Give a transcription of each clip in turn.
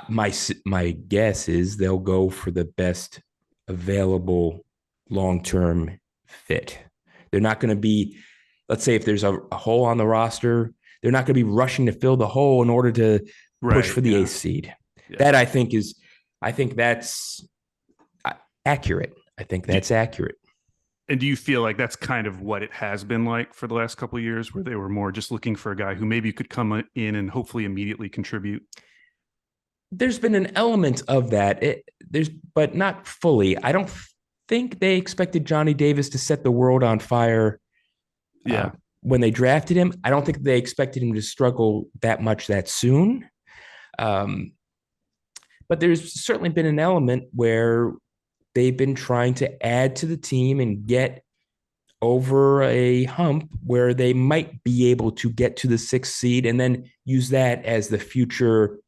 My guess is they'll go for the best available long-term fit. They're not going to be, let's say, if there's a hole on the roster, they're not going to be rushing to fill the hole in order to push Right. for the Yeah. eighth seed. Yeah. That I think that's accurate. I think Do, that's accurate. and do you feel like that's kind of what it has been like for the last couple of years, where they were more just looking for a guy who maybe could come in and hopefully immediately contribute? There's been an element of that. But not fully. I don't think they expected Johnny Davis to set the world on fire uh, Yeah. when they drafted him. I don't think they expected him to struggle that much that soon. Um, but there's certainly been an element where they've been trying to add to the team and get over a hump where they might be able to get to the sixth seed and then use that as the future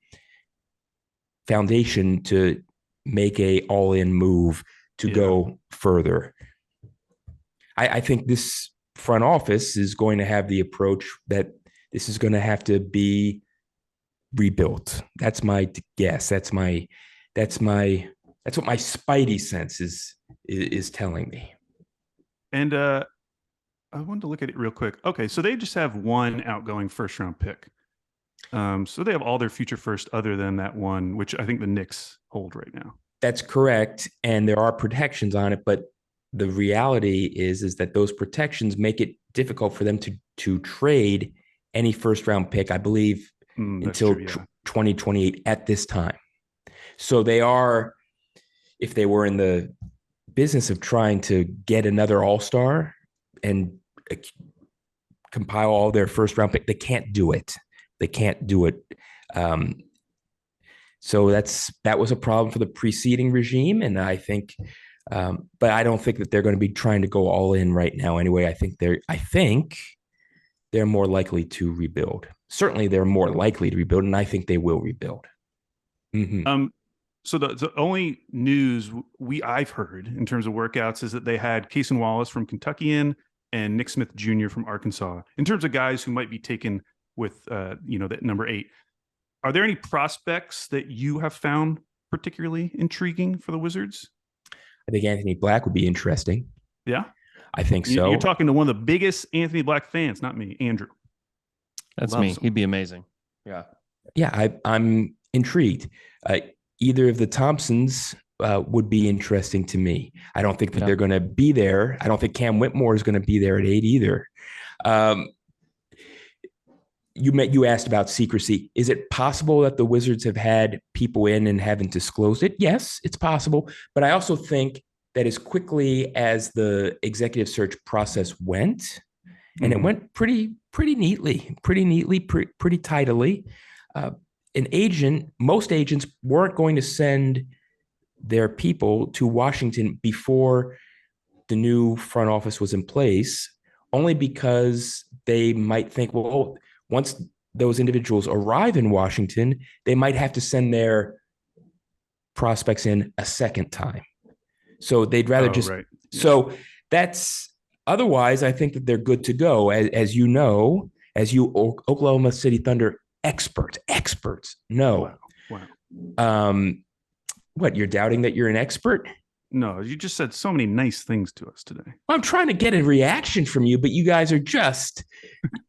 foundation to make a all-in move to Yeah. go further. I think this front office is going to have the approach that this is going to have to be rebuilt. That's my guess. That's my that's what my spidey sense is telling me. And I wanted to look at it real quick. Okay, so they just have one outgoing first round pick. So they have all their future first other than that one, which I think the Knicks hold right now. That's correct, and there are protections on it, but the reality is that those protections make it difficult for them to trade any first round pick, I believe, That's until true. Yeah. 2028 at this time. So they are, if they were in the business of trying to get another all-star and compile all their first round pick, they can't do it. They can't do it. Um, so that was a problem for the preceding regime, and I think, but I don't think that they're going to be trying to go all in right now. Anyway, I think they're more likely to rebuild. Certainly, they're more likely to rebuild, and I think they will rebuild. Mm-hmm. Um, so the only news I've heard in terms of workouts is that they had Cason Wallace from Kentucky in and Nick Smith Jr. from Arkansas. In terms of guys who might be taken with that number 8, are there any prospects that you have found particularly intriguing for the Wizards? I think Anthony Black would be interesting. Yeah, I think you're so. talking to one of the biggest Anthony Black fans, not me, Andrew. That's Loves me. him. He'd be amazing. Yeah. Yeah, I'm intrigued. Either of the Thompsons would be interesting to me. I don't think that they're going to be there. I don't think Cam Whitmore is going to be there at 8 either. Um, you asked about secrecy. Is it possible that the Wizards have had people in and haven't disclosed it? Yes, it's possible. But I also think that as quickly as the executive search process went, and it went pretty neatly, pretty tidily. Most agents weren't going to send their people to Washington before the new front office was in place, only because they might think, well, once those individuals arrive in Washington, they might have to send their prospects in a second time. So they'd rather just. Right. Yeah. So that's otherwise, I think that they're good to go. As you know, as you Oklahoma City Thunder experts know. Wow. What, you're doubting that you're an expert? No, you just said so many nice things to us today. Well, I'm trying to get a reaction from you, but you guys are just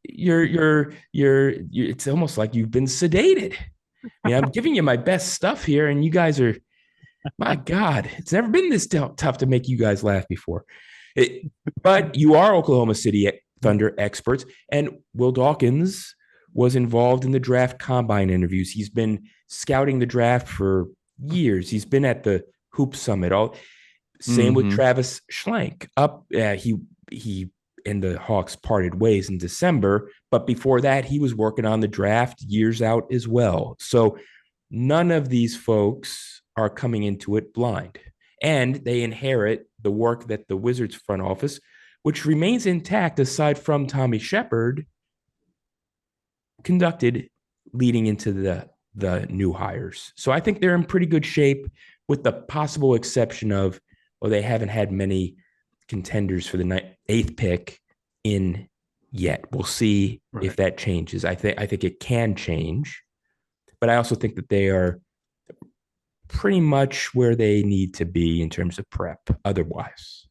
you're it's almost like you've been sedated. I mean, I'm giving you my best stuff here, and you guys are, my God, it's never been this tough to make you guys laugh before. But you are Oklahoma City Thunder experts, and Will Dawkins was involved in the draft combine interviews. He's been scouting the draft for years. He's been at the Hoop Summit. Same with Travis Schlenk. He and the Hawks parted ways in December, but before that, he was working on the draft years out as well. So none of these folks are coming into it blind, and they inherit the work that the Wizards front office, which remains intact aside from Tommy Shepard, conducted leading into the new hires. So I think they're in pretty good shape, with the possible exception of, well, they haven't had many contenders for the eighth pick in yet. We'll see if that changes. I think it can change, but I also think that they are pretty much where they need to be in terms of prep otherwise.